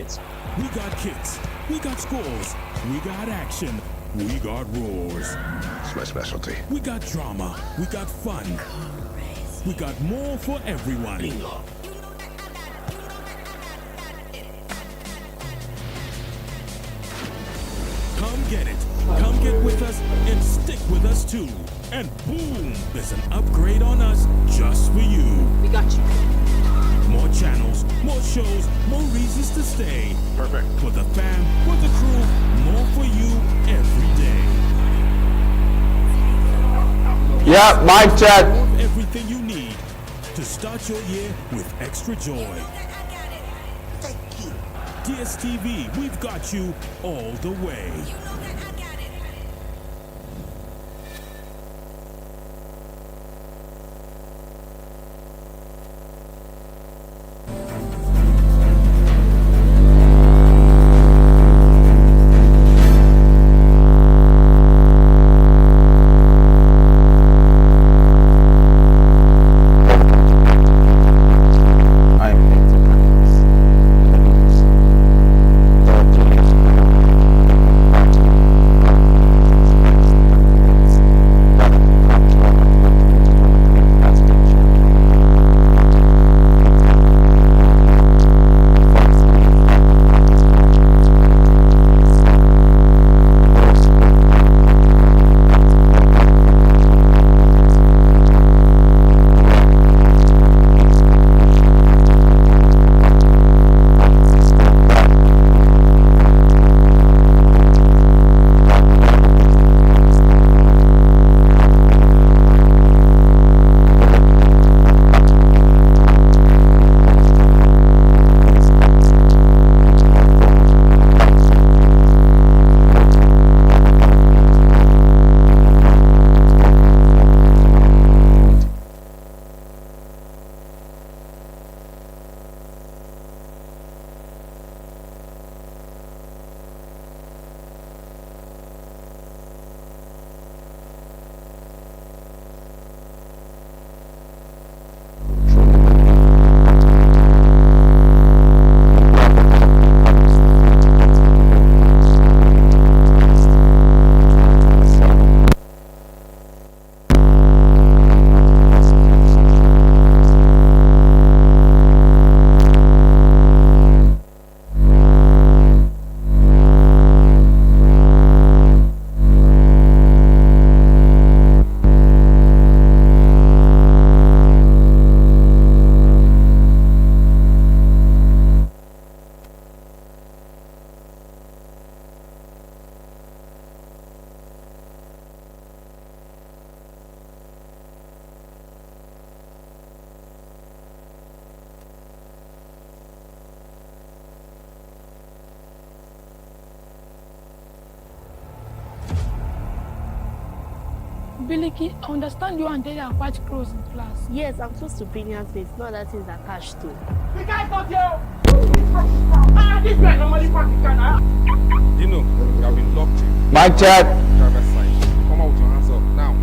highlights. We got kicks, we got scores, we got action, we got roars. It's my specialty. We got drama, we got fun. We got more for everyone. Bingo. Come get it. Come get with us and stick with us too. And boom, there's an upgrade on us just for you. We got you. More channels, more shows, more reasons to stay. Perfect. For the fam, for the crew, more for you every day. Yeah, mic check. Everything you need to start your year with extra joy. Thank you. DSTV, we've got you all the way. Biliki, I understand you and Daddy are quite close in class. Yes, I'm close to Brilliant Face. No other things attached to. The guy got here. This guy normally practical. Dino, you have been locked in. Mic check. Driver's side. Come out with your hands up now.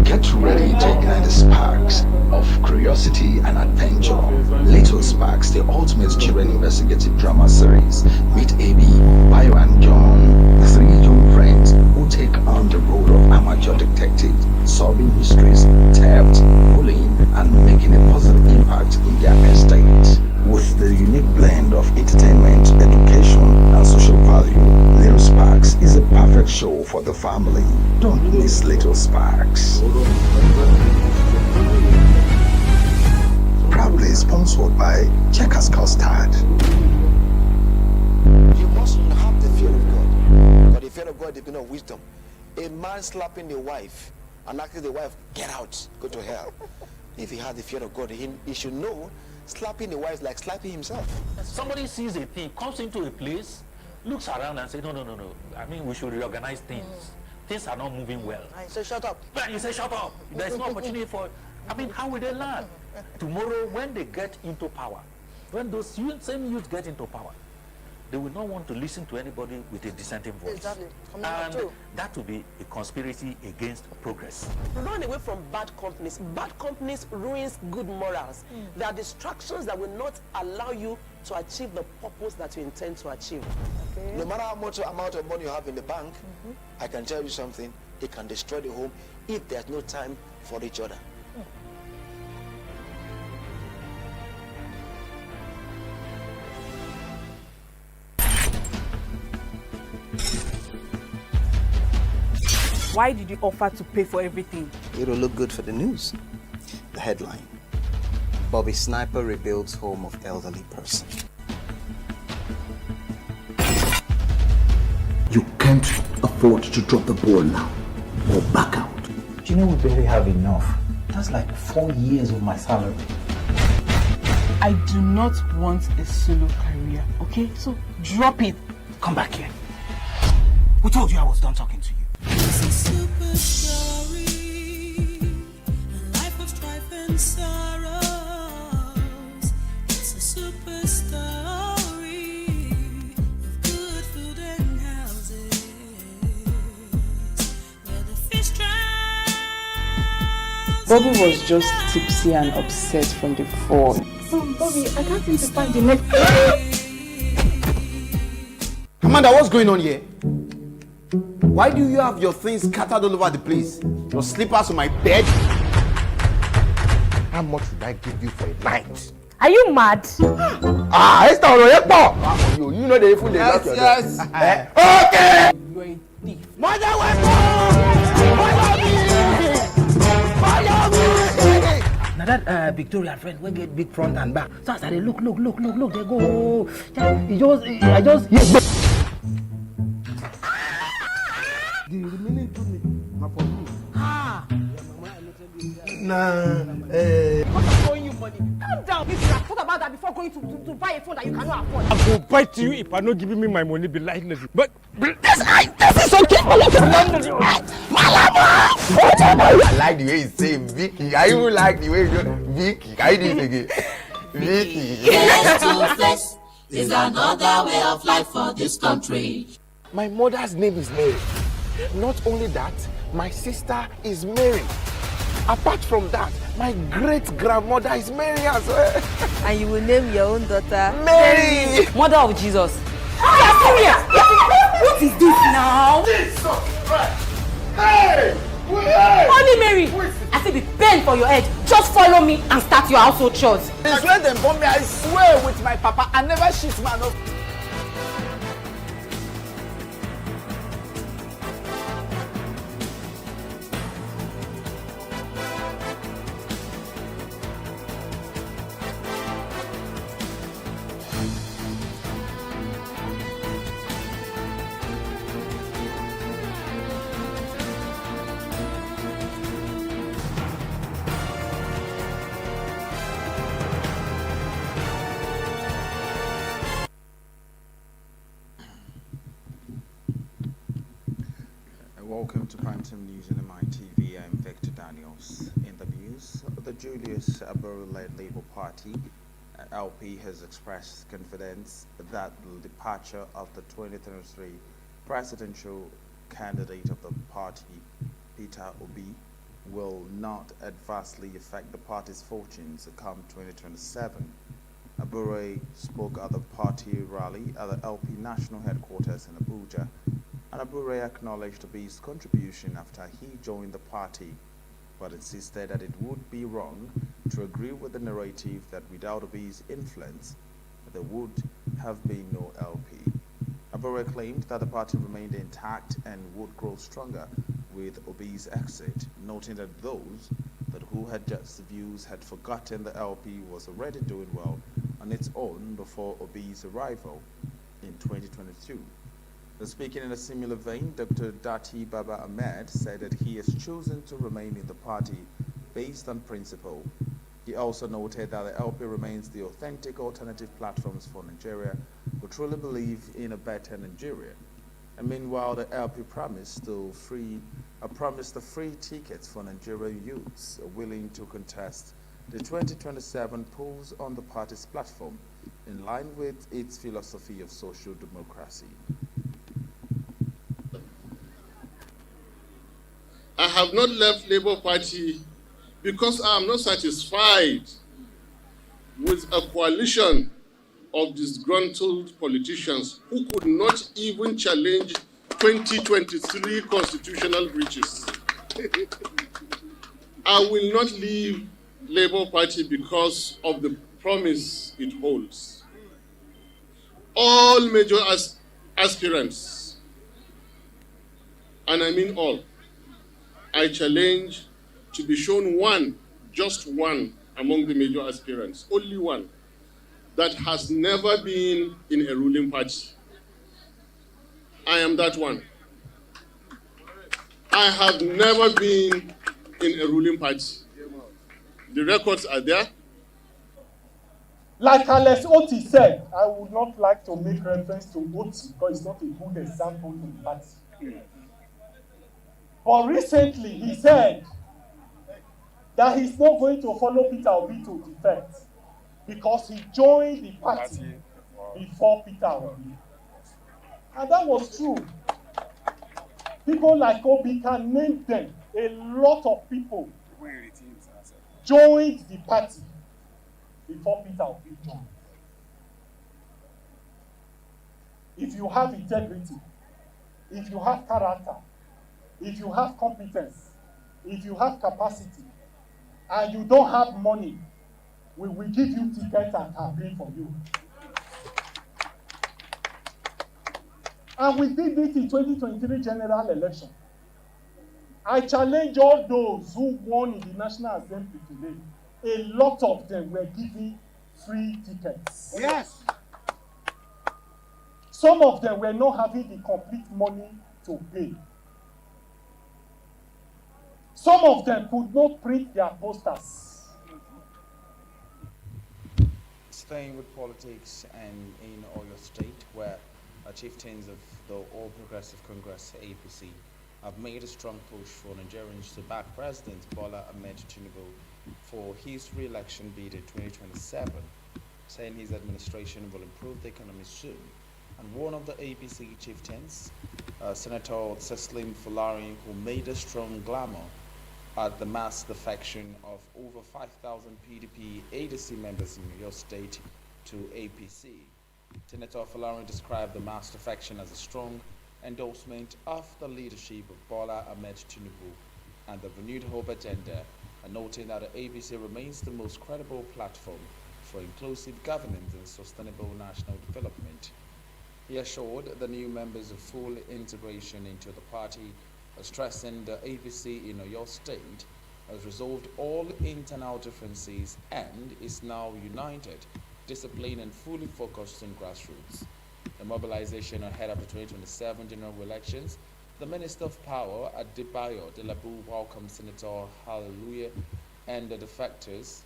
Get ready to ignite the sparks of curiosity and adventure. Little Sparks, the ultimate children investigative drama series. Meet AB, Bayo and John, the three young friends who take on the role of amateur detectives, solving mysteries, theft, bullying, and making a positive impact in their estate. With the unique blend of entertainment, education, and social value, Little Sparks is a perfect show for the family. Don't miss Little Sparks. Proudly sponsored by Checkers Custard. You must have the fear of God. But the fear of God is of wisdom. A man slapping the wife and asking the wife, get out, go to hell. If he had the fear of God, he should know slapping the wife is like slapping himself. Somebody sees a thing, comes into a place, looks around and says, no. I mean, we should reorganize things. Things are not moving well. I say, shut up. But you say, shut up. There's no opportunity for, I mean, how will they learn? Tomorrow, when they get into power, when those same youth get into power, they will not want to listen to anybody with a dissenting voice. Exactly. And that will be a conspiracy against progress. Run away from bad companies. Bad companies ruins good morals. There are distractions that will not allow you to achieve the purpose that you intend to achieve. Okay. No matter how much amount of money you have in the bank, I can tell you something, it can destroy the home if there's no time for each other. Why did you offer to pay for everything? It'll look good for the news. The headline: Bobby Sniper rebuilds home of elderly person. You can't afford to drop the ball now or back out. You know we barely have enough. That's like 4 years of my salary. I do not want a solo career, okay? So drop it. Come back here. Who told you I was done talking to you? It's a super story, a life of strife and sorrows. It's a super story of good food and houses, where the fish drowns. Bobby was just tipsy and upset from the fall. Bobby, I can't seem to find the next. Commander, what's going on here? Why do you have your things scattered all over the place? Your slippers on my bed? How much would I give you for a night? Are you mad? Esther, you know the food they lock your door. Yes. Okay! You're a thief. Mother weapon! Now that Victoria friend will get big front and back. So I started look, they go. I just The remaining 2 minutes are for you. What is showing you money? Calm down. If you have thought about that before going to buy a phone that you cannot afford. I will bite you if I'm not giving me my money, be likeness. But this is okay. I like the way you say Vicky. I even like the way you Vicky. I do it again. Vicky. Face-to-face is another way of life for this country. My mother's name is Mary. Not only that, my sister is Mary. Apart from that, my great-grandmother is Mary as well. And you will name your own daughter Mary! Mother of Jesus. Are you serious? What is this now? Jesus Christ! Hey! Holy Mary, I say be pain for your head. Just follow me and start your household chores. It's when they bomb me, I swear with my papa, I never shit man up. Welcome to Primetime News in the Mitv. I'm Victor Daniels. In the news, the Julius Aburu-led Labour Party LP has expressed confidence that the departure of the 2023 presidential candidate of the party, Peter Obi, will not adversely affect the party's fortunes come 2027. Abure spoke at the party rally at the LP national headquarters in Abuja, and Abure acknowledged Obi's contribution after he joined the party, but insisted that it would be wrong to agree with the narrative that without Obi's influence, there would have been no LP. Abure claimed that the party remained intact and would grow stronger with Obi's exit, noting that those who had just views had forgotten the LP was already doing well on its own before Obi's arrival in 2022. Speaking in a similar vein, Dr. Dati Baba Ahmed said that he has chosen to remain in the party based on principle. He also noted that the LP remains the authentic alternative platforms for Nigeria who truly believe in a better Nigeria. And meanwhile, the LP promised the free tickets for Nigerian youths willing to contest the 2027 polls on the party's platform, in line with its philosophy of social democracy. I have not left Labour Party because I am not satisfied with a coalition of disgruntled politicians who could not even challenge 2023 constitutional breaches. I will not leave Labour Party because of the promise it holds. All major aspirants, and I mean all, I challenge to be shown one, just one, among the major aspirants, only one, that has never been in a ruling party. I am that one. I have never been in a ruling party. The records are there. Like Alex Oti said, I would not like to make reference to Oti because it's not a good example to the party. But recently he said that he's not going to follow Peter Obi to defect because he joined the party before Peter Obi. And that was true. People like Obi can name them. A lot of people joined the party before Peter Obi joined. If you have integrity, if you have character, if you have competence, if you have capacity, and you don't have money, we will give you tickets and campaign for you. And we did it in 2023 general election. I challenge all those who won in the National Assembly today. A lot of them were given free tickets. Yes. Some of them were not having the complete money to pay. Some of them could not print their posters. Staying with politics and in Oyo State, where chieftains of the All Progressive Congress, APC, have made a strong push for Nigerians to back President Bola Ahmed Tinubu for his re-election bid in 2027, saying his administration will improve the economy soon. And one of the APC chieftains, Senator Cecilin Fulari, who made a strong glamour at the mass defection of over 5,000 PDP ADC members in your state to APC. Senator Fulari described the mass defection as a strong endorsement of the leadership of Bola Ahmed Tinubu and the renewed hope agenda, and noting that the APC remains the most credible platform for inclusive governance and sustainable national development. He assured the new members of full integration into the party, stressing the APC in Oyo State has resolved all internal differences and is now united, disciplined and fully focused on grassroots. The mobilization ahead of the 2027 general elections, the Minister of Power, Adebayo Delabu, welcomed Senator Hallelujah and the defectors,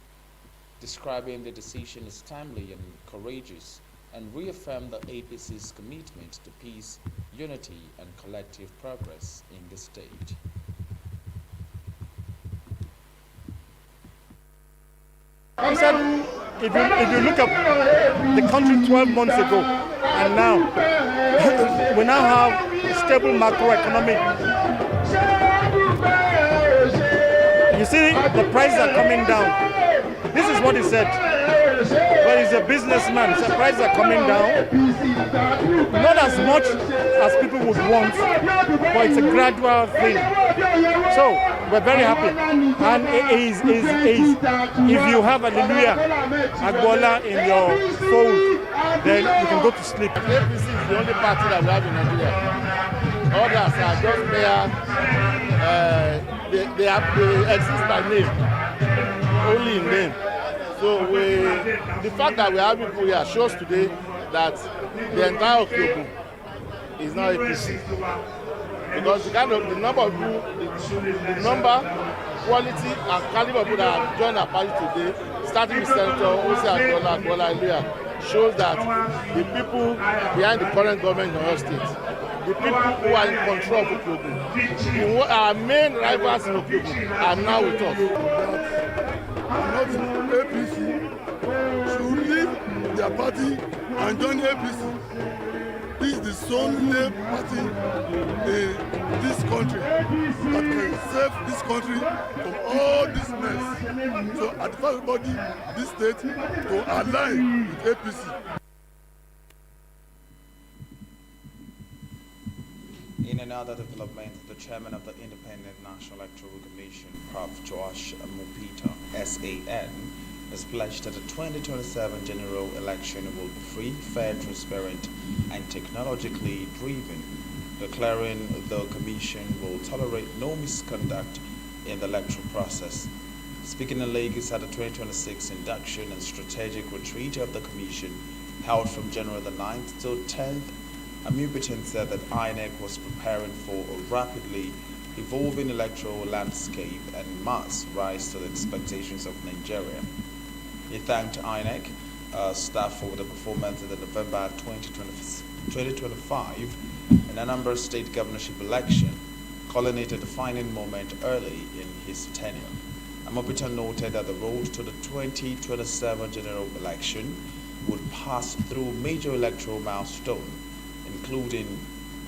describing the decision as timely and courageous, and reaffirmed the APC's commitment to peace, unity, and collective progress in the state. He said, if you look at the country 12 months ago and now, we now have a stable macroeconomy. You see, the prices are coming down. This is what he said. But he's a businessman, so prices are coming down. Not as much as people would want, but it's a gradual thing. So we're very happy. And if you have Hallelujah Agbola in your fold, then you can go to sleep. APC is the only party that we have in Nigeria. Others are just they exist by name, only in name. So the fact that we have people here shows today that the entire Okioku is now APC. Because the number of people, the number, quality, and caliber of people that have joined our party today, starting with Senator Ose Agbola, shows that the people behind the current government in Oyo State, the people who are in control of Okioku, our main rivals in Okioku, are now with us. Not APC should leave their party and join APC. This is the solely party in this country that can save this country from all this mess. So I advise everybody in this state to align with APC. In other developments, the chairman of the Independent National Electoral Commission, Prof. Josh Mupita, SAN, has pledged that the 2027 general election will be free, fair, transparent, and technologically driven, declaring the commission will tolerate no misconduct in the electoral process. Speaking in Lagos at the 2026 induction and strategic retreat of the commission, held from January the 9th till 10th, Amubitin said that INEC was preparing for a rapidly evolving electoral landscape and must rise to the expectations of Nigeria. He thanked INEC staff for the performance in the November 2025 and Anambra State governorship election, calling it a defining moment early in his tenure. Amubitin noted that the road to the 2027 general election would pass through major electoral milestones, including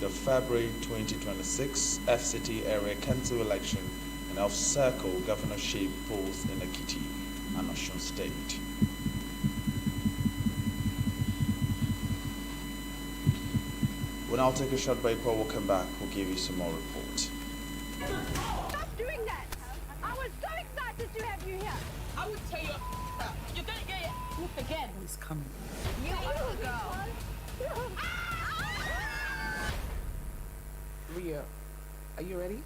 the February 2026 FCT area council election and off-circle governorship polls in Ekiti and Osun State. We'll now take a short break. While we'll come back, we'll give you some more reports. Stop doing that! I was so excited to have you here. I would tell you, you're gonna get it again. He's coming. You little girl. Ria, are you ready?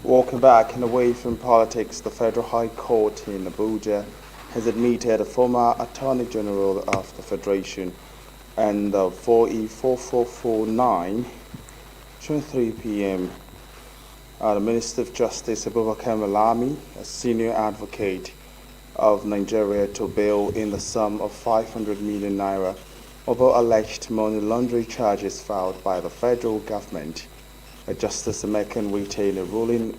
Walking back and away from politics, the Federal High Court in Abuja has admitted a former Attorney General of the Federation and 4E4449, 23 p.m. The Minister of Justice Abubakar Malami, a senior advocate of Nigeria, to bail in the sum of 500 million naira over alleged money laundering charges filed by the federal government. Justice Emeka Nwite, in a ruling,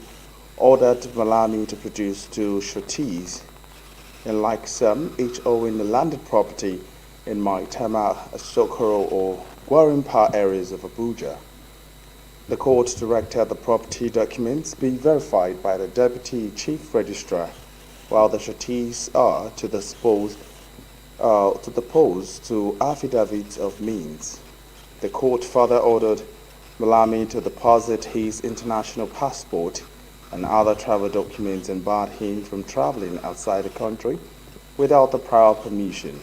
ordered Malami to produce two sureties in like sum, each owing the landed property in Maitama, Sokoro or Gwarimpa areas of Abuja. The court directed the property documents be verified by the Deputy Chief Registrar, while the sureties are to dispose to affidavits of means. The court further ordered Malami to deposit his international passport and other travel documents and barred him from traveling outside the country without the prior permission.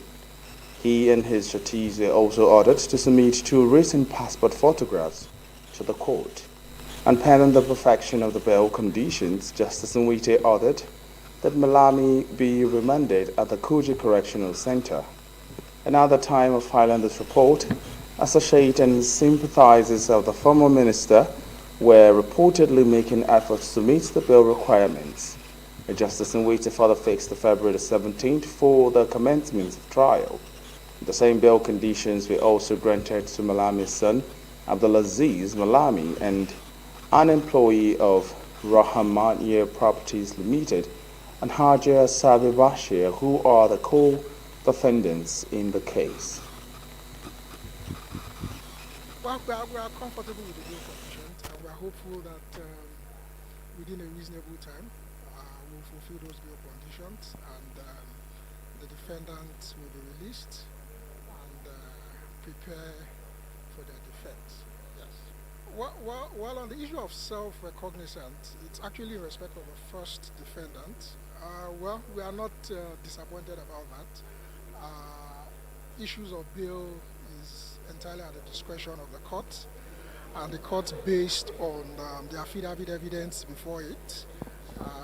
He and his sureties were also ordered to submit two recent passport photographs to the court. And pending the perfection of the bail conditions, Justice Nwite ordered that Malami be remanded at the Kuji Correctional Center. And at the time of filing this report, associates and sympathizers of the former minister were reportedly making efforts to meet the bail requirements. Justice Nwite further fixed February 17th for the commencement of trial. The same bail conditions were also granted to Malami's son, Abdulaziz Malami, and an employee of Rahmaniya Properties Limited, and Haja Sabi Bashir, who are the co-defendants in the case. Well, we are comfortable with the bail conditions, and we are hopeful that within a reasonable time, we'll fulfill those bail conditions, and the defendants will be released and prepare for their defense. Yes. Well, on the issue of self-recognizance, it's actually in respect of the first defendant. Well, we are not disappointed about that. Issues of bail is entirely at the discretion of the court, and the court, based on the affidavit evidence before it,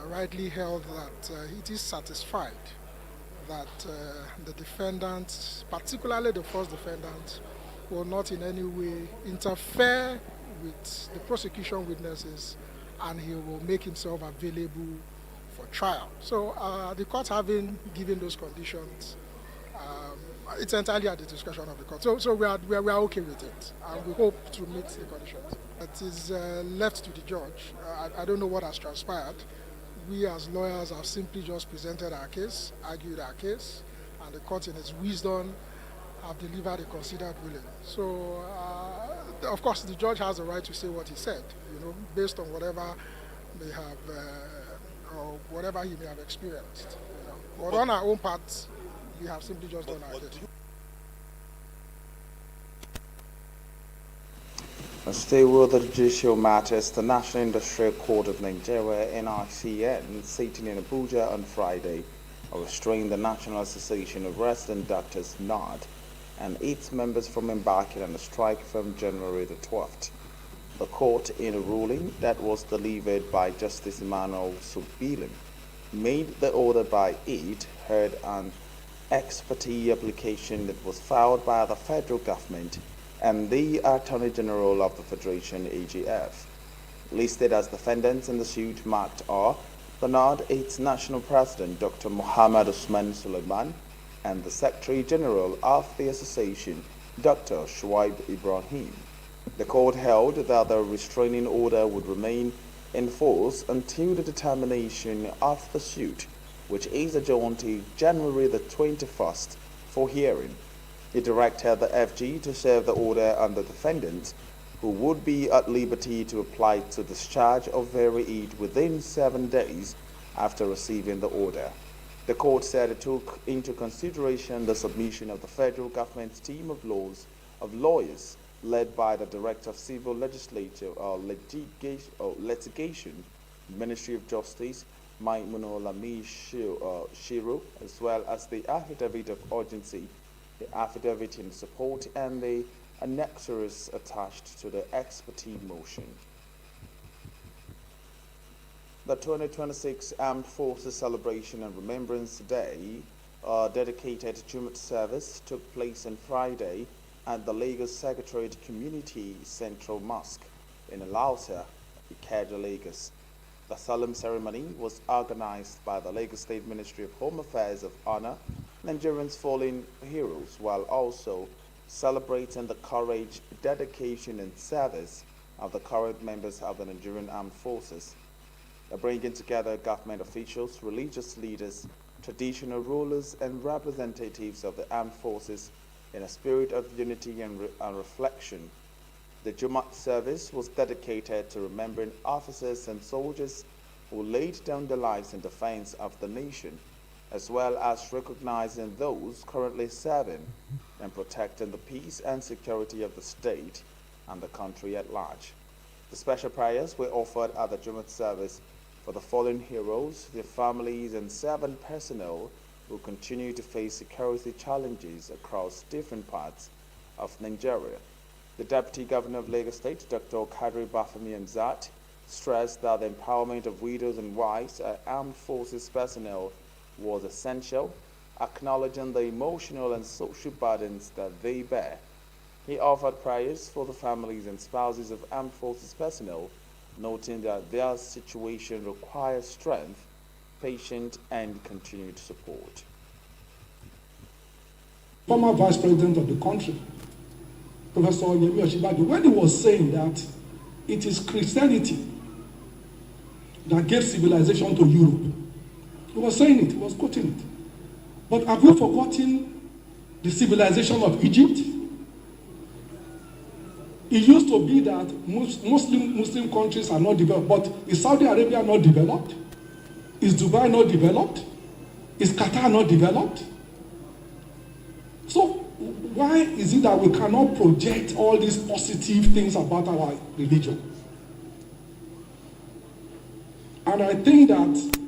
rightly held that it is satisfied that the defendant, particularly the first defendant, will not in any way interfere with the prosecution witnesses, and he will make himself available for trial. So the court, having given those conditions, it's entirely at the discretion of the court. So we are okay with it, and we hope to meet the conditions. It is left to the judge. I don't know what has transpired. We as lawyers have simply just presented our case, argued our case, and the court in its wisdom have delivered a considered ruling. So of course the judge has the right to say what he said, based on whatever may have or whatever he may have experienced. But on our own part, we have simply just done our case. Stay with the judicial matters. The National Industrial Court of Nigeria, NICN, sitting in Abuja on Friday, restrained the National Association of Resident Doctors, NARD, and its members from embarking on a strike from January the 12th. The court, in a ruling that was delivered by Justice Emmanuel Subilim, made the order by it heard an ex parte application that was filed by the federal government and the Attorney General of the Federation, AGF. Listed as defendants in the suit marked are the NARD, its national president, Dr. Muhammad Usman Suleiman, and the Secretary General of the association, Dr. Shuaib Ibrahim. The court held that the restraining order would remain in force until the determination of the suit, which is adjourned to January the 21st for hearing. It directed the FG to serve the order on the defendants, who would be at liberty to apply to discharge or vary it within 7 days after receiving the order. The court said it took into consideration the submission of the federal government's team of lawyers led by the Director of Civil Legislature Litigation, Ministry of Justice, Maimuno Lami Shiro, as well as the affidavit of urgency, the affidavit in support, and the annexures attached to the ex parte motion. The 2026 Armed Forces Celebration and Remembrance Day, dedicated Jumat service, took place on Friday at the Lagos Secretariat Community Central Mosque in Alausa, Ikeja, Lagos. The solemn ceremony was organized by the Lagos State Ministry of Home Affairs of Honor Nigerians Fallen Heroes, while also celebrating the courage, dedication, and service of the current members of the Nigerian Armed Forces. Bringing together government officials, religious leaders, traditional rulers, and representatives of the armed forces in a spirit of unity and reflection. The Jumat service was dedicated to remembering officers and soldiers who laid down their lives in defense of the nation, as well as recognizing those currently serving and protecting the peace and security of the state and the country at large. The special prayers were offered at the Jumat service for the fallen heroes, their families, and servant personnel who continue to face security challenges across different parts of Nigeria. The Deputy Governor of Lagos State, Dr. Kadri Bafemi Amzat, stressed that the empowerment of widows and wives and armed forces personnel was essential, acknowledging the emotional and social burdens that they bear. He offered prayers for the families and spouses of armed forces personnel, noting that their situation requires strength, patience, and continued support. Former Vice President of the country, Professor Yemi Osinbajo, when he was saying that it is Christianity that gave civilization to Europe, he was saying it, he was quoting it. But have you forgotten the civilization of Egypt? It used to be that Muslim countries are not developed, but is Saudi Arabia not developed? Is Dubai not developed? Is Qatar not developed? So why is it that we cannot project all these positive things about our religion? And I think that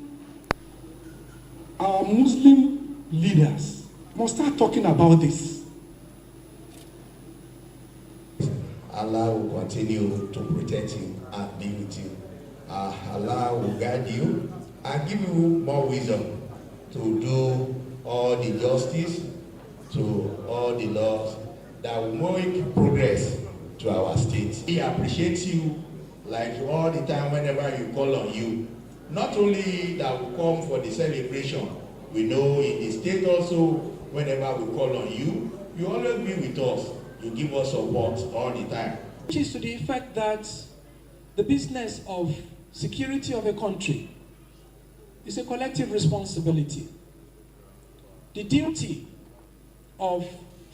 our Muslim leaders must start talking about this. Allah will continue to protect you and be with you. Allah will guide you and give you more wisdom to do all the justice, to all the laws that will make progress to our state. We appreciate you like all the time whenever you call on you. Not only that we come for the celebration, we know in the state also, whenever we call on you, you always be with us. You give us support all the time. Which is to the effect that the business of security of a country is a collective responsibility. The duty of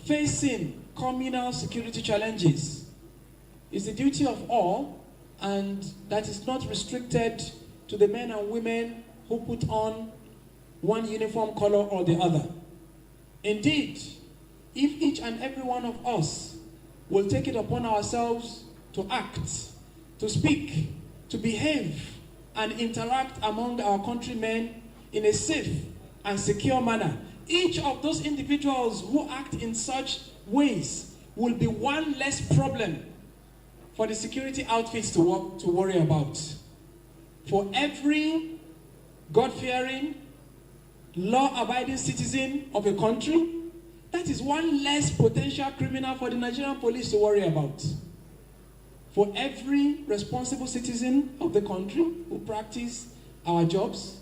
facing communal security challenges is the duty of all, and that is not restricted to the men and women who put on one uniform color or the other. Indeed, if each and every one of us will take it upon ourselves to act, to speak, to behave, and interact among our countrymen in a safe and secure manner, each of those individuals who act in such ways will be one less problem for the security outfits to worry about. For every God-fearing, law-abiding citizen of a country, that is one less potential criminal for the Nigerian police to worry about. For every responsible citizen of the country who practice our jobs,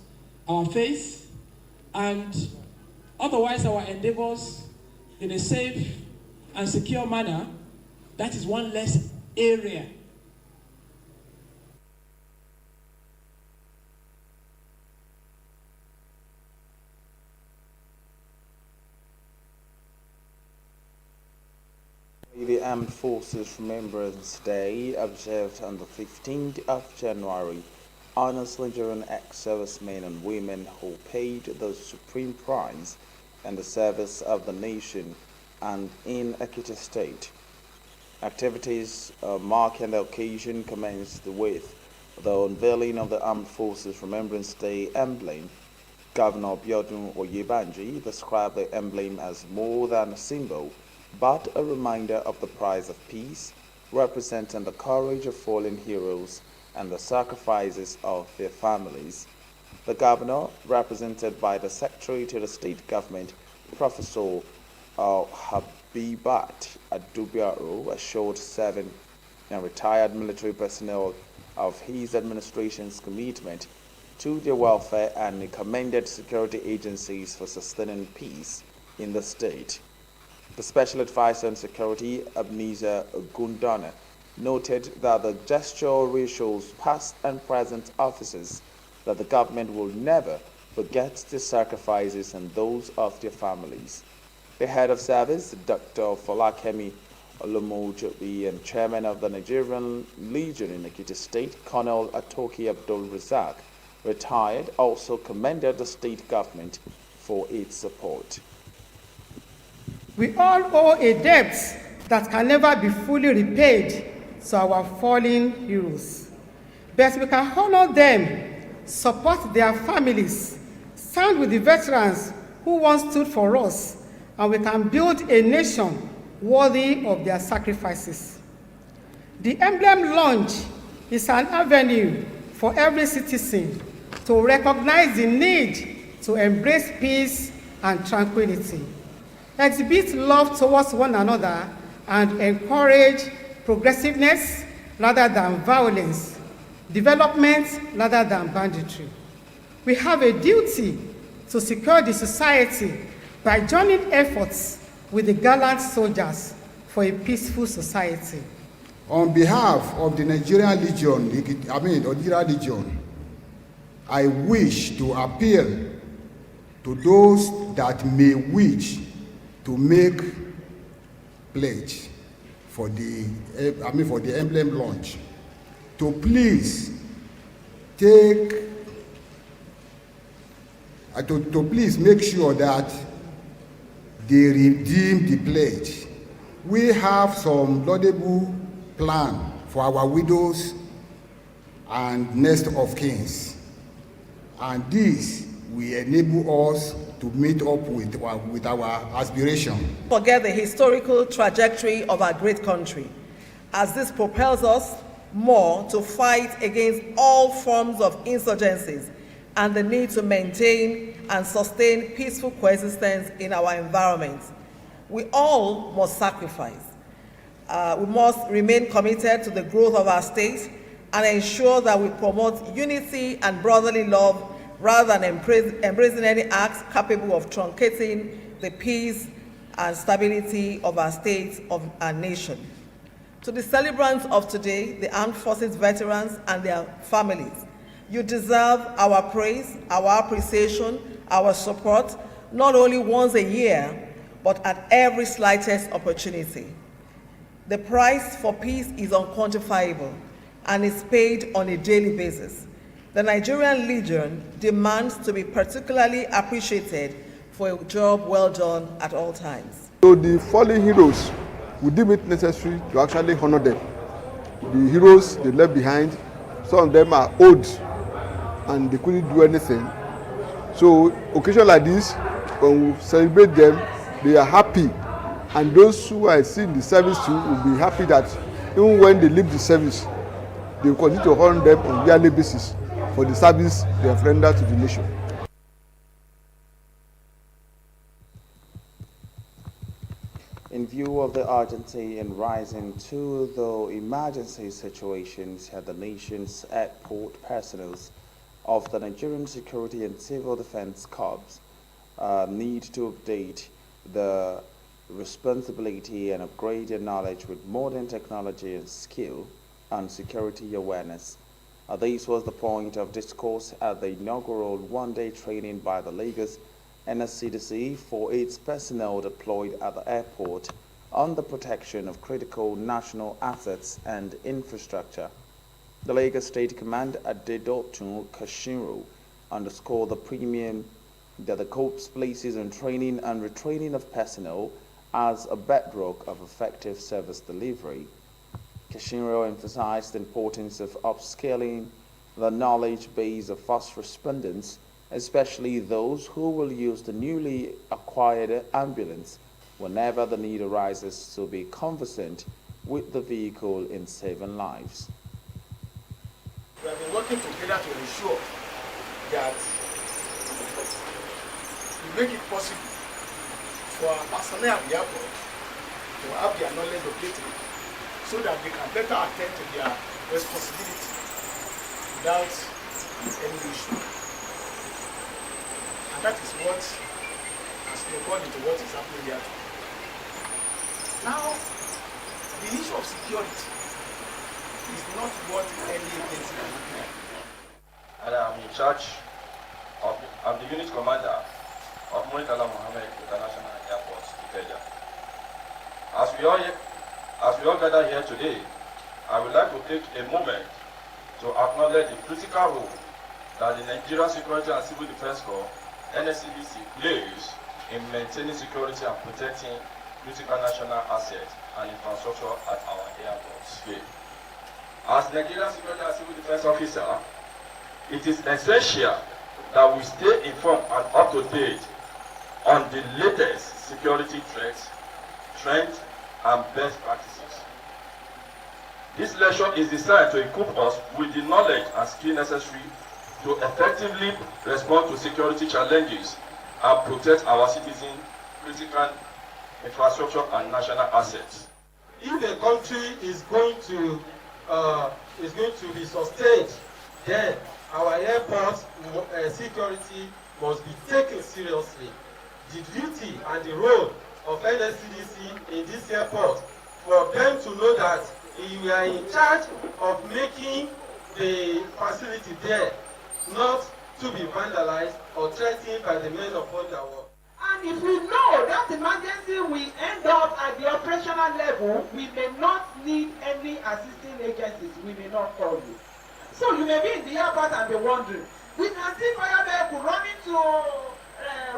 our faith, and otherwise our endeavors in a safe and secure manner, that is one less area. The Armed Forces Remembrance Day, observed on the 15th of January, honors Nigerian ex-servicemen and women who paid the supreme price in the service of the nation and in Ekiti State. Activities marking the occasion commenced with the unveiling of the Armed Forces Remembrance Day emblem. Governor Biodun Oyebanji described the emblem as more than a symbol, but a reminder of the price of peace, representing the courage of fallen heroes and the sacrifices of their families. The governor, represented by the Secretary to the State Government, Professor Habibat Adubiaro, assured serving and retired military personnel of his administration's commitment to their welfare and commended security agencies for sustaining peace in the state. The Special Advisor on Security, Ebenezer Gundana, noted that the gesture reassures past and present officers that the government will never forget the sacrifices and those of their families. The head of service, Dr. Folakemi Olomojobi, and chairman of the Nigerian Legion in Ekiti State, Colonel Atoki Abdul Razak, retired, also commended the state government for its support. We all owe a debt that can never be fully repaid to our fallen heroes. But we can honor them, support their families, stand with the veterans who once stood for us, and we can build a nation worthy of their sacrifices. The emblem launch is an avenue for every citizen to recognize the need to embrace peace and tranquility, exhibit love towards one another, and encourage progressiveness rather than violence, development rather than banditry. We have a duty to secure the society by joining efforts with the gallant soldiers for a peaceful society. On behalf of the Nigerian Legion, I wish to appeal to those that may wish to make pledge for the emblem launch to please please make sure that they redeem the pledge. We have some laudable plan for our widows and next of kins, and this will enable us to meet up with our aspiration. Forget the historical trajectory of our great country, as this propels us more to fight against all forms of insurgencies and the need to maintain and sustain peaceful coexistence in our environment. We all must sacrifice. We must remain committed to the growth of our state and ensure that we promote unity and brotherly love rather than embracing any acts capable of truncating the peace and stability of our state, of our nation. To the celebrants of today, the armed forces veterans and their families, you deserve our praise, our appreciation, our support, not only once a year, but at every slightest opportunity. The price for peace is unquantifiable and is paid on a daily basis. The Nigerian Legion demands to be particularly appreciated for a job well done at all times. So the fallen heroes, we deem it necessary to actually honor them. The heroes they left behind, some of them are old and they couldn't do anything. So occasion like this, when we celebrate them, they are happy. And those who are still in the service too will be happy that even when they leave the service, they will continue to honor them on a yearly basis for the service they have rendered to the nation. In view of the urgency in rising to the emergency situations at the nation's airport, personnel of the Nigerian Security and Civil Defense Corps need to update the responsibility and upgrade their knowledge with modern technology and skill and security awareness. This was the point of discourse at the inaugural one-day training by the Lagos NSCDC for its personnel deployed at the airport on the protection of critical national assets and infrastructure. The Lagos State Command at Dedotun Kashinro underscored the premium that the Corps places on training and retraining of personnel as a bedrock of effective service delivery. Kashinro emphasized the importance of upscaling the knowledge base of first respondents, especially those who will use the newly acquired ambulance whenever the need arises to be conversant with the vehicle in saving lives. We have been working together to ensure that we make it possible for our personnel at the airport to have their knowledge updated so that they can better attend to their responsibility without any issue. And that is what has gone into what is happening here. Now, the issue of security is not what any agency can do. And I'm in charge of, I'm the unit commander of Muritala Mohammed International Airport, Ikeja. As we all gather here today, I would like to take a moment to acknowledge the critical role that the Nigerian Security and Civil Defense Corps, NSCDC, plays in maintaining security and protecting critical national assets and infrastructure at our airports here. As Nigerian Security and Civil Defense Officer, it is essential that we stay informed and up to date on the latest security threats, trends, and best practices. This lecture is designed to equip us with the knowledge and skill necessary to effectively respond to security challenges and protect our citizens' critical infrastructure and national assets. If a country is going to be sustained, then our airport security must be taken seriously. The duty and the role of NSCDC in this airport, for them to know that you are in charge of making the facility there not to be vandalized or threatened by the men of underworld. And if we know that emergency will end up at the operational level, we may not need any assisting agencies. We may not call you. So you may be in the airport and be wondering, we can see fire vehicle running to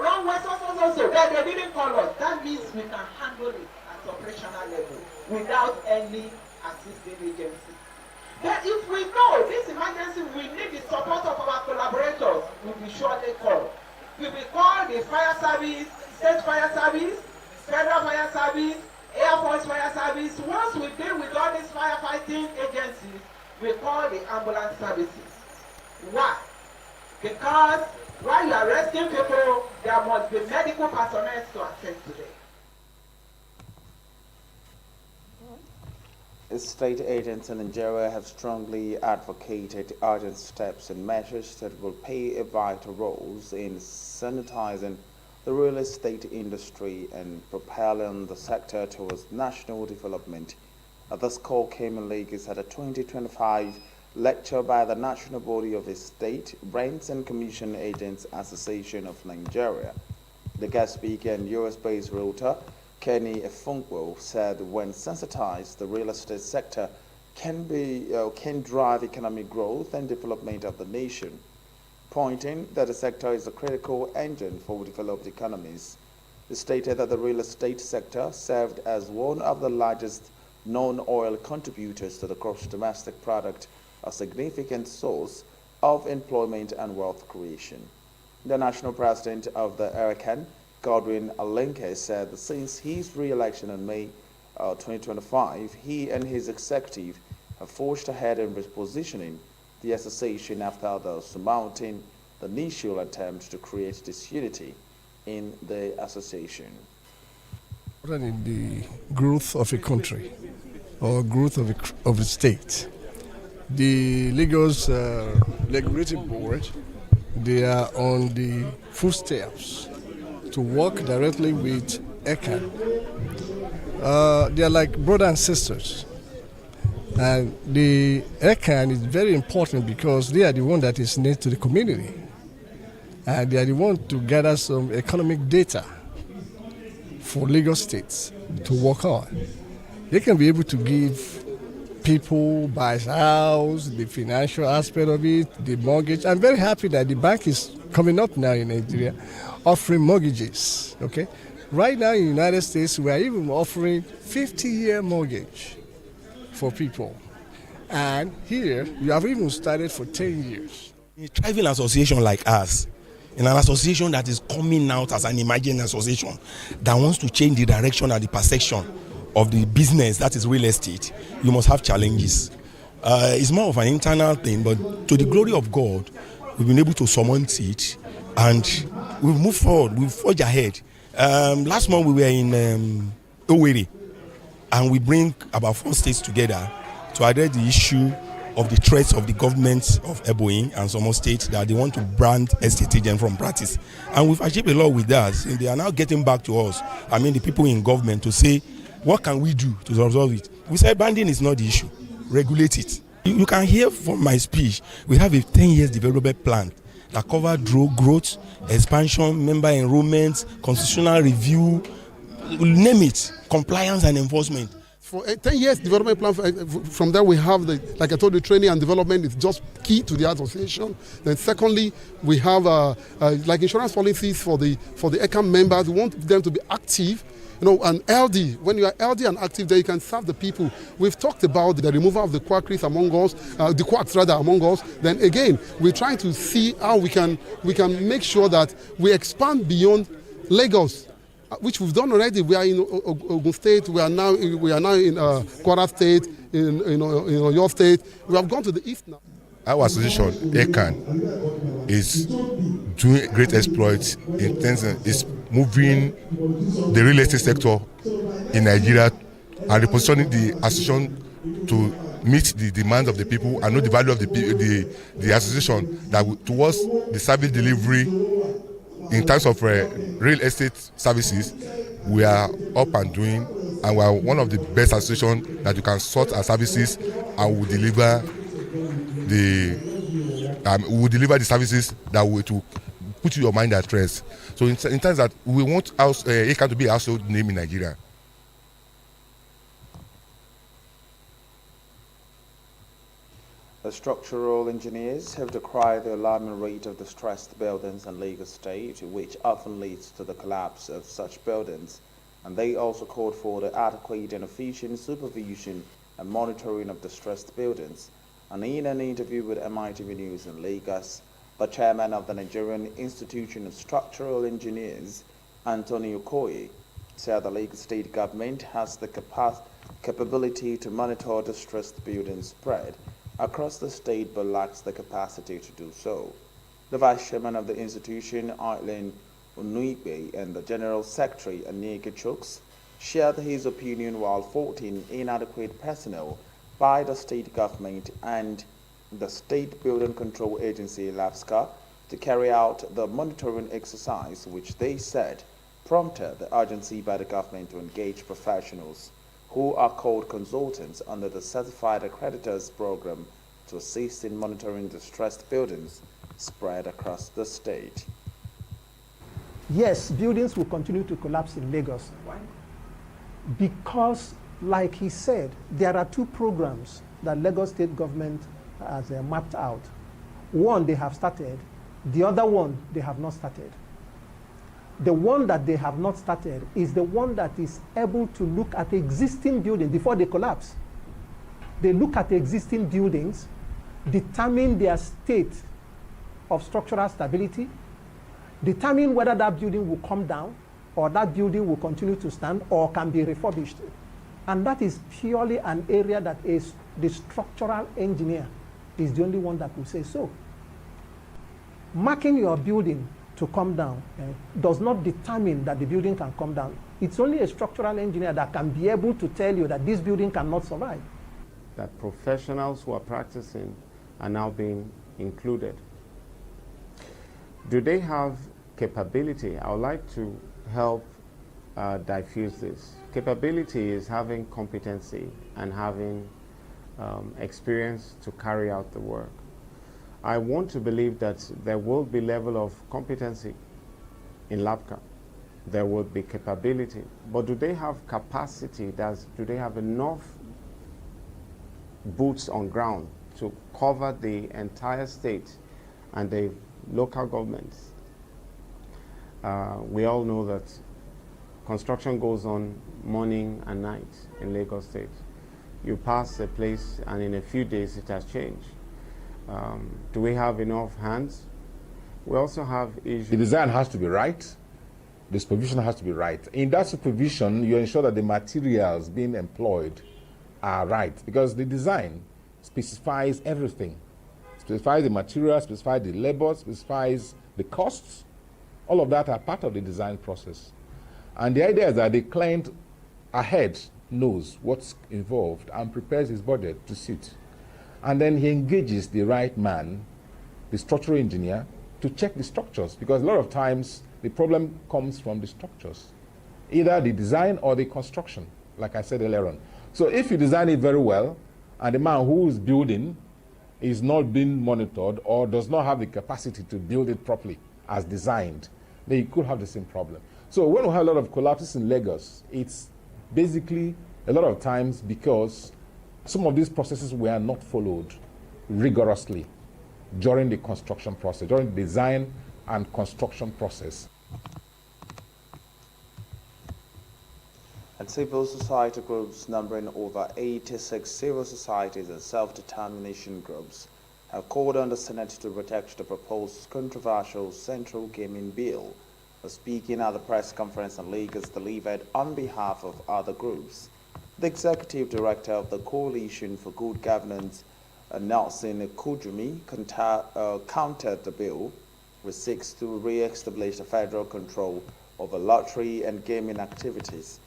runway so. Then they didn't call us. That means we can handle it at operational level without any assisting agency. Then if we know this emergency, we need the support of our collaborators, we will surely call. We will call the fire service, state fire service, federal fire service, Air Force fire service. Once we deal with all these firefighting agencies, we call the ambulance services. Why? Because while you are rescuing people, there must be medical personnel to attend to them. State agents in Nigeria have strongly advocated urgent steps and measures that will play a vital role in sanitizing the real estate industry and propelling the sector towards national development. This call came in Lagos at a 2025 lecture by the National Body of the State Rents and Commission Agents Association of Nigeria. The guest speaker and US-based realtor Kenny Efunkwo said when sensitized, the real estate sector can drive economic growth and development of the nation, pointing that the sector is a critical engine for developed economies. He stated that the real estate sector served as one of the largest non-oil contributors to the gross domestic product, a significant source of employment and wealth creation. The national president of the ERCAN, Godwin Alenke, said that since his re-election in May 2025, he and his executive have forged ahead in repositioning the association after surmounting the initial attempt to create disunity in the association. In the growth of a country or growth of a state, the Lagos Legislative Board, they are on the footsteps to work directly with ECAN. They are like brothers and sisters. And the ECAN is very important because they are the one that is next to the community. And they are the one to gather some economic data for Lagos states to work on. They can be able to give people buy house, the financial aspect of it, the mortgage. I'm very happy that the bank is coming up now in Nigeria, offering mortgages, okay? Right now in the United States, we are even offering 50-year mortgage for people. And here, we have even started for 10 years. A thriving association like us, in an association that is coming out as an emerging association that wants to change the direction and the perception of the business that is real estate, you must have challenges. It's more of an internal thing, but to the glory of God, we've been able to surmount it and we've moved forward, we've forged ahead. Last month we were in Owerri, and we bring about 4 states together to address the issue of the threats of the government of Ebonyi and some states that they want to brand estate agent from practice. And we've achieved a lot with that. And they are now getting back to us, I mean the people in government, to say, what can we do to resolve it? We say branding is not the issue, regulate it. You can hear from my speech, we have a 10-year development plan that covers growth, expansion, member enrollment, constitutional review, name it, compliance and enforcement. For a 10 years development plan, from there we have like I told you, training and development is just key to the association. Then secondly, we have like insurance policies for the ECAM members. We want them to be active, and LD. When you are LD and active, then you can serve the people. We've talked about the removal of the quackeries among us, the quacks rather among us. Then again, we're trying to see how we can make sure that we expand beyond Lagos. which we've done already. We are in Ogun State. We are now in Kwara State, in your state. We have gone to the east now. Our association, ECAN, is doing great exploits in terms of is moving the real estate sector in Nigeria and repositioning the association to meet the demands of the people and know the value of the association towards the service delivery in terms of real estate services. We are up and doing, and we are one of the best associations that you can sort our services and will deliver the services that will to put your mind at rest. So in terms that we want ECAN to be a household name in Nigeria. The structural engineers have decried the alarming rate of distressed buildings in Lagos State, which often leads to the collapse of such buildings, and they also called for the adequate and efficient supervision and monitoring of distressed buildings. And in an interview with Mitv News in Lagos, the chairman of the Nigerian Institution of Structural Engineers, Antonio Okoye, said the Lagos State government has the capability to monitor distressed building spread across the state but lacks the capacity to do so. The vice chairman of the institution, Aileen Onuigbe, and the general secretary, Anike Chooks, shared his opinion while faulting inadequate personnel by the state government and the State Building Control Agency, LAPSCA, to carry out the monitoring exercise, which they said prompted the urgency by the government to engage professionals who are called consultants under the Certified Accreditors Program to assist in monitoring distressed buildings spread across the state. Yes, buildings will continue to collapse in Lagos. Why? Because, like he said, there are two programs that Lagos State government has mapped out. One they have started, the other one they have not started. The one that they have not started is the one that is able to look at existing buildings before they collapse. They look at existing buildings, determine their state of structural stability, determine whether that building will come down or that building will continue to stand or can be refurbished. And that is purely an area that is the structural engineer is the only one that will say so. Marking your building to come down does not determine that the building can come down. It's only a structural engineer that can be able to tell you that this building cannot survive. That professionals who are practicing are now being included. Do they have capability? I would like to help diffuse this. Capability is having competency and having experience to carry out the work. I want to believe that there will be level of competency in LAPCA. There will be capability. But do they have capacity? Do they have enough boots on ground to cover the entire state and the local governments? We all know that construction goes on morning and night in Lagos State. You pass a place and in a few days it has changed. Do we have enough hands? We also have issues. The design has to be right. The supervision has to be right. In that supervision, you ensure that the materials being employed are right, because the design specifies everything. Specifies the materials, specifies the labor, specifies the costs. All of that are part of the design process. And the idea is that the client ahead knows what's involved and prepares his budget to suit. And then he engages the right man, the structural engineer, to check the structures, because a lot of times the problem comes from the structures, either the design or the construction, like I said earlier on. So if you design it very well, and the man who is building is not being monitored or does not have the capacity to build it properly as designed, then you could have the same problem. So when we have a lot of collapses in Lagos, it's basically a lot of times because some of these processes were not followed rigorously during the construction process, during the design and construction process. And civil society groups numbering over 86 civil societies and self-determination groups have called on the Senate to reject the proposed controversial Central Gaming Bill, Speaking at the press conference in Lagos delivered on behalf of other groups, the executive director of the Coalition for Good Governance, Nelson Kujumi, countered the bill, which seeks to re-establish the federal control over lottery and gaming activities.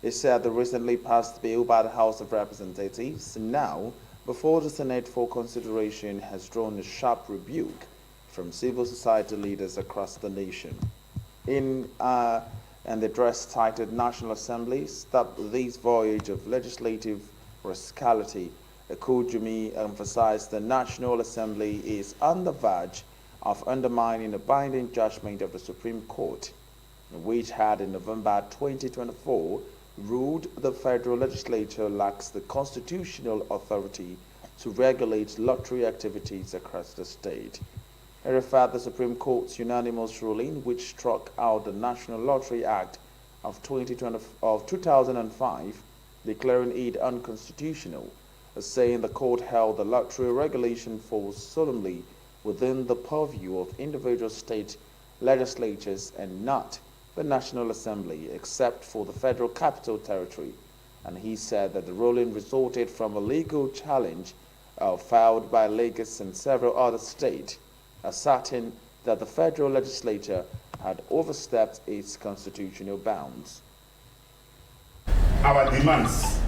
He said the recently passed bill by the House of Representatives, now before the Senate for consideration, has drawn a sharp rebuke from civil society leaders across the nation. In an address titled National Assembly, Stop This Voyage of Legislative Rascality, Kujumi emphasized the National Assembly is on the verge of undermining a binding judgment of the Supreme Court, which had in November 2024 ruled the federal legislature lacks the constitutional authority to regulate lottery activities across the state. He referred the Supreme Court's unanimous ruling, which struck out the National Lottery Act of 2005, declaring it unconstitutional, as saying the court held the lottery regulation falls solemnly within the purview of individual state legislatures and not the National Assembly, except for the Federal Capital Territory. And he said that the ruling resulted from a legal challenge filed by Lagos and several other states, asserting that the federal legislature had overstepped its constitutional bounds. Our demands: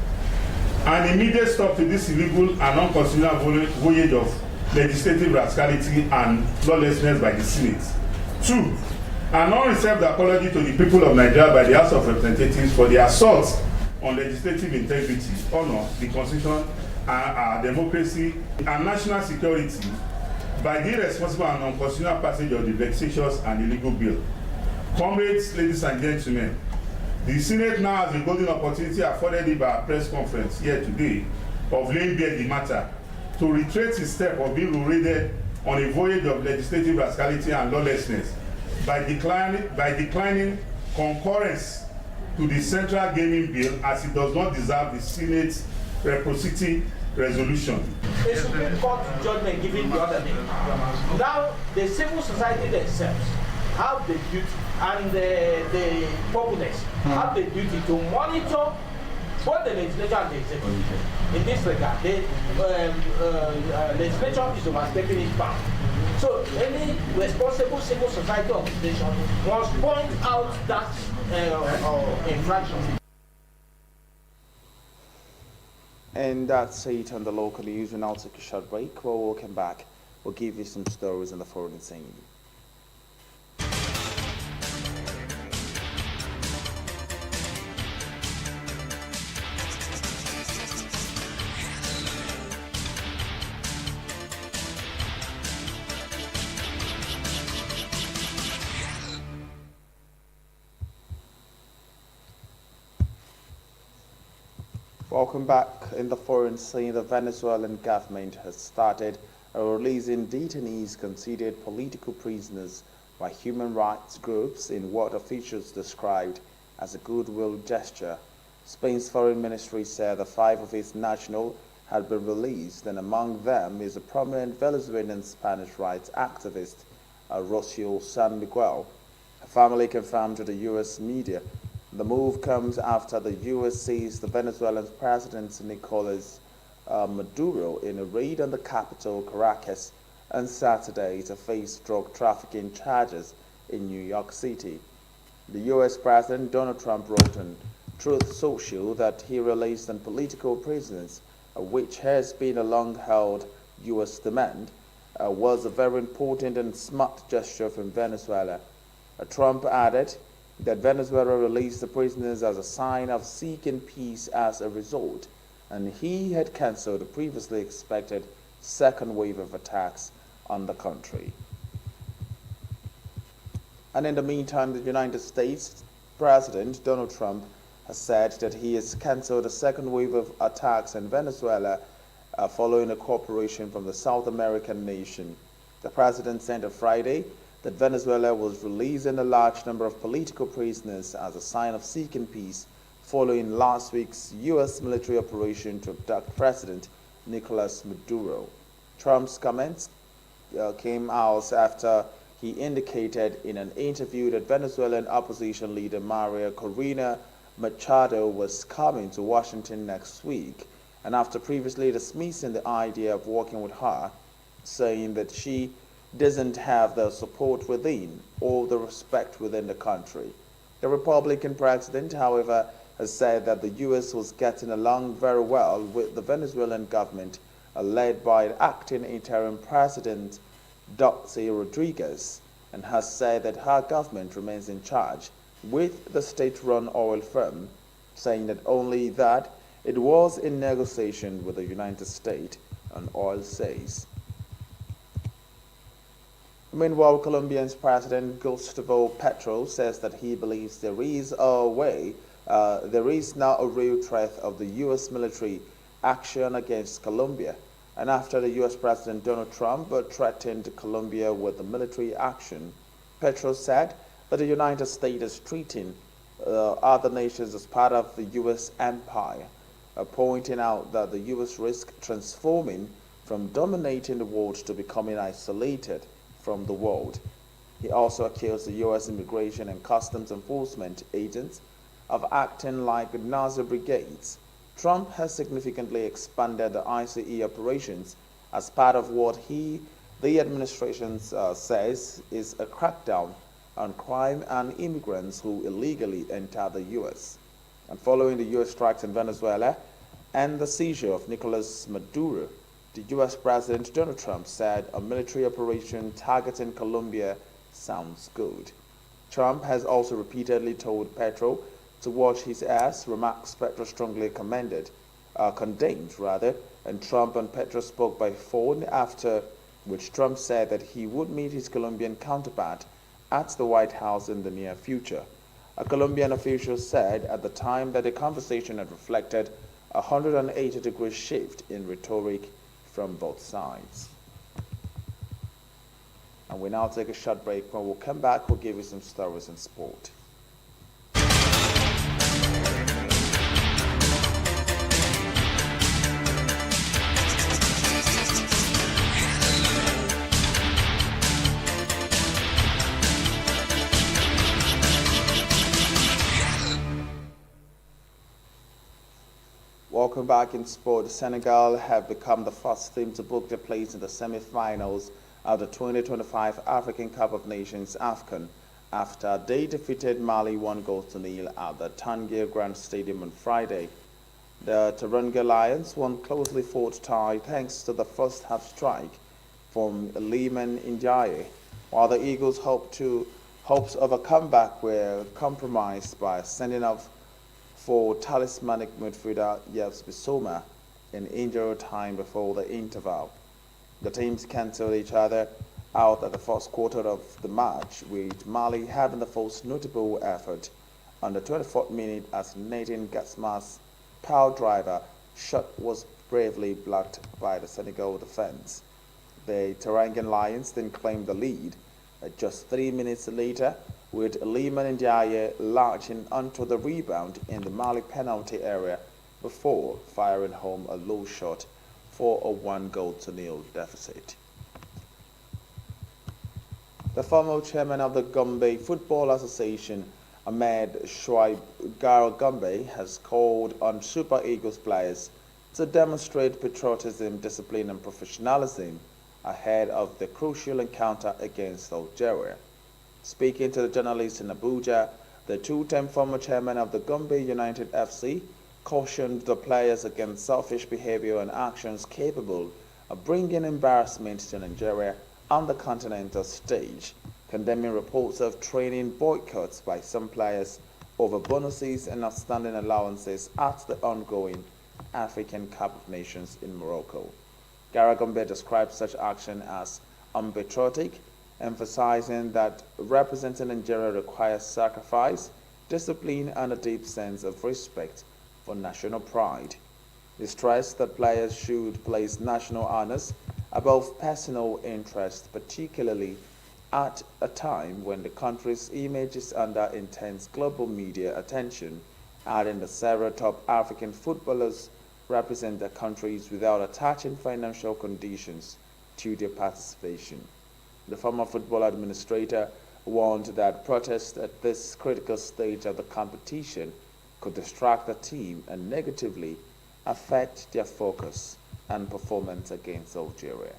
an immediate stop to this illegal and unconstitutional voyage of legislative rascality and lawlessness by the Senate. 2. An unreserved apology to the people of Nigeria by the House of Representatives for the assault on legislative integrity, honor, the Constitution, our democracy, and national security by the irresponsible and unconstitutional passage of the vexatious and illegal bill. Comrades, ladies and gentlemen, the Senate now has a golden opportunity afforded it by a press conference here today of laying bare the matter to retrace its step of being raided on a voyage of legislative rascality and lawlessness by declining concurrence to the central gaming bill, as it does not deserve the Senate's reciprocity resolution. A Supreme Court judgment given the other day. Now, the civil society themselves have the duty, and the populace have the duty to monitor both the legislature and the executive. In this regard, the legislature is overstepping its bounds. So any responsible civil society organization must point out that infraction. And that's it on the local news. We'll now take a short break. While we'll come back, we'll give you some stories in the foreign scene. Welcome back. In the foreign scene, the Venezuelan government has started releasing detainees considered political prisoners by human rights groups in what officials described as a goodwill gesture. Spain's foreign ministry said that 5 of its nationals had been released, and among them is a prominent Venezuelan Spanish rights activist, Rocio San Miguel. Her family confirmed to the U.S. media. The move comes after the U.S. seized the Venezuelan President Nicolas Maduro in a raid on the capital, Caracas, on Saturday to face drug trafficking charges in New York City. The U.S. President Donald Trump wrote on Truth Social that he released on political prisoners, which has been a long-held U.S. demand, was a very important and smart gesture from Venezuela. Trump added that Venezuela released the prisoners as a sign of seeking peace as a result, and he had cancelled the previously expected second wave of attacks on the country. And in the meantime, the United States President Donald Trump has said that he has cancelled a second wave of attacks in Venezuela following a cooperation from the South American nation. The president said on Friday that Venezuela was releasing a large number of political prisoners as a sign of seeking peace following last week's U.S. military operation to abduct President Nicolas Maduro. Trump's comments came out after He indicated in an interview that Venezuelan opposition leader Maria Corina Machado was coming to Washington next week, and after previously dismissing the idea of working with her, saying that she doesn't have the support within or the respect within the country. The Republican president, however, has said that the U.S. was getting along very well with the Venezuelan government led by the acting interim president Delcy Rodriguez, and has said that her government remains in charge with the state-run oil firm, saying that only that it was in negotiation with the United States on oil sales. Meanwhile, Colombia's President Gustavo Petro says that he believes there is now a real threat of the U.S. military action against Colombia. And after the U.S. President Donald Trump threatened Colombia with the military action, Petro said that the United States is treating other nations as part of the U.S. empire, pointing out that the U.S. risks transforming from dominating the world to becoming isolated from the world. He also accused the U.S. Immigration and Customs Enforcement agents of acting like Nazi brigades. Trump has significantly expanded the ICE operations as part of what the administration says is a crackdown on crime and immigrants who illegally enter the U.S. And following the U.S. strikes in Venezuela and the seizure of Nicolas Maduro, the U.S. President Donald Trump said a military operation targeting Colombia sounds good. Trump has also repeatedly told Petro to watch his ass, remarks Petro strongly condemned, and Trump and Petro spoke by phone, after which Trump said that he would meet his Colombian counterpart at the White House in the near future. A Colombian official said at the time that the conversation had reflected a 180-degree shift in rhetoric from both sides. And we now take a short break. When we'll come back, we'll give you some stories in sport. Welcome back in sport. Senegal have become the first team to book their place in the semi-finals of the 2025 African Cup of Nations AFCON after they defeated Mali 1-0 at the Tangier Grand Stadium on Friday. The Teranga Lions won closely fought tie thanks to the first half strike from Liman Ndiaye, while the Eagles' hopes of a comeback were compromised by sending off for talismanic midfielder Yves Bissouma in injury time before the interval. The teams cancelled each other out at the first quarter of the match, with Mali having the first notable effort on the 24th minute as Nathan Gassama's power driver shot was bravely blocked by the Senegal defense. The Terangan Lions then claimed the lead just 3 minutes later, with Liman Ndiaye launching onto the rebound in the Mali penalty area before firing home a low shot for a 1-0 deficit. The former chairman of the Gombe Football Association, Ahmed Shoaib Garo Gombe, has called on Super Eagles players to demonstrate patriotism, discipline and professionalism ahead of the crucial encounter against Algeria. Speaking to the journalists in Abuja, the two-time former chairman of the Gombe United FC cautioned the players against selfish behavior and actions capable of bringing embarrassment to Nigeria on the continental stage, condemning reports of training boycotts by some players over bonuses and outstanding allowances at the ongoing African Cup of Nations in Morocco. Gara Gombe described such action as unpatriotic, emphasizing that representing Nigeria requires sacrifice, discipline, and a deep sense of respect for national pride. He stressed that players should place national honors above personal interest, particularly at a time when the country's image is under intense global media attention, adding that several top African footballers represent their countries without attaching financial conditions to their participation. The former football administrator warned that protests at this critical stage of the competition could distract the team and negatively affect their focus and performance against Algeria.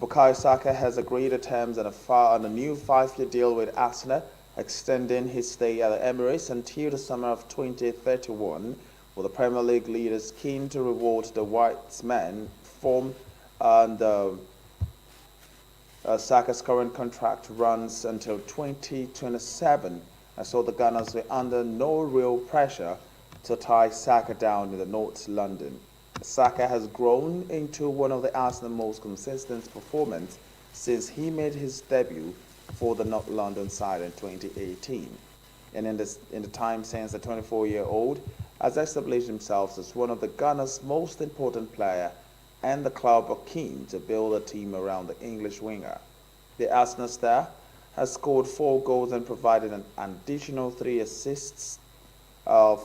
Bukayo Saka has agreed to terms on a new 5-year deal with Arsenal, extending his stay at the Emirates until the summer of 2031, with the Premier League leaders keen to reward the Whitesman form, and Saka's current contract runs until 2027, and so the Gunners were under no real pressure to tie Saka down in the North London. Saka has grown into one of the Arsenal's most consistent performers since he made his debut for the North London side in 2018. And in the time since, the 24-year-old has established himself as one of the Gunners' most important players, and the club are keen to build a team around the English winger. The Arsenal star has scored 4 goals and provided an additional 3 assists